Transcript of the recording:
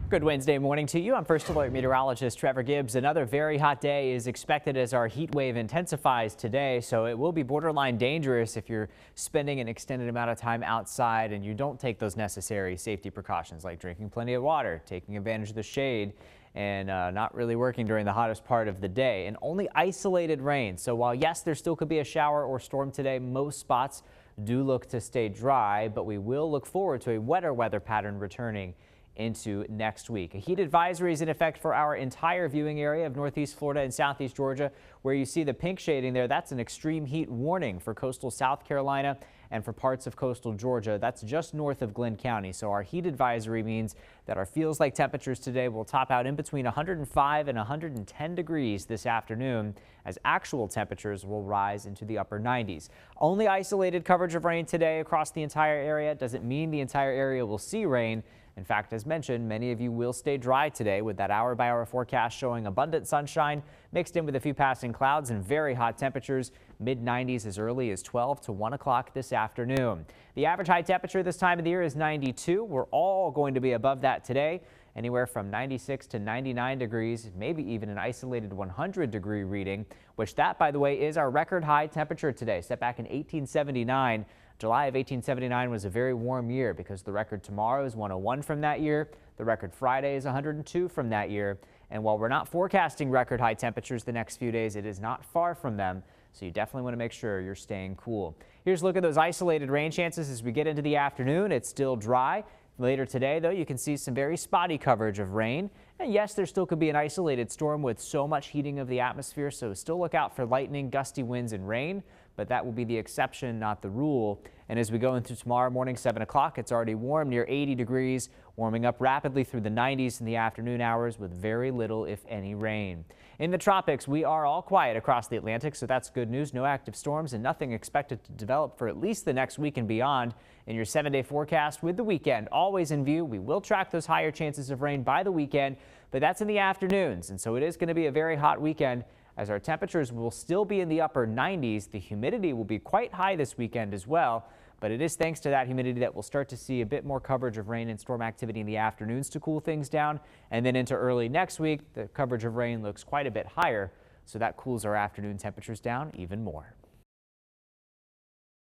Good Wednesday morning to you. I'm First Alert Meteorologist Trevor Gibbs. Another very hot day is expected as our heat wave intensifies today, so it will be borderline dangerous if you're spending an extended amount of time outside and you don't take those necessary safety precautions like drinking plenty of water, taking advantage of the shade, and not really working during the hottest part of the day. And only isolated rain. So while yes, there still could be a shower or storm today, most spots do look to stay dry, but we will look forward to a wetter weather pattern returning into next week. A heat advisory is in effect for our entire viewing area of northeast Florida and southeast Georgia. Where you see the pink shading there, that's an extreme heat warning for coastal South Carolina and for parts of coastal Georgia. That's just north of Glenn County. So our heat advisory means that our feels like temperatures today will top out in between 105 and 110 degrees this afternoon, as actual temperatures will rise into the upper 90s. Only isolated coverage of rain today across the entire area. Doesn't mean the entire area will see rain. In fact, as mentioned, many of you will stay dry today with that hour-by-hour forecast showing abundant sunshine mixed in with a few passing clouds and very hot temperatures, mid-90s as early as 12 to 1 o'clock this afternoon. The average high temperature this time of the year is 92. We're all going to be above that today, anywhere from 96 to 99 degrees, maybe even an isolated 100-degree reading, which that, by the way, is our record high temperature today, set back in 1879. July of 1879 was a very warm year because the record tomorrow is 101 from that year. The record Friday is 102 from that year. And while we're not forecasting record high temperatures the next few days, it is not far from them. So you definitely want to make sure you're staying cool. Here's a look at those isolated rain chances as we get into the afternoon. It's still dry. Later today, though, you can see some very spotty coverage of rain. And yes, there still could be an isolated storm with so much heating of the atmosphere, so still look out for lightning, gusty winds, and rain. But that will be the exception, not the rule. And as we go into tomorrow morning, 7 o'clock, it's already warm, near 80 degrees, warming up rapidly through the 90s in the afternoon hours with very little, if any, rain. In the tropics, we are all quiet across the Atlantic, so that's good news. No active storms and nothing expected to develop for at least the next week and beyond. In your 7-day forecast with the weekend always in view, we will track those higher chances of rain by the weekend, but that's in the afternoons. And so it is going to be a very hot weekend, as our temperatures will still be in the upper 90s. The humidity will be quite high this weekend as well, but it is thanks to that humidity that we'll start to see a bit more coverage of rain and storm activity in the afternoons to cool things down. And then into early next week, the coverage of rain looks quite a bit higher, so that cools our afternoon temperatures down even more.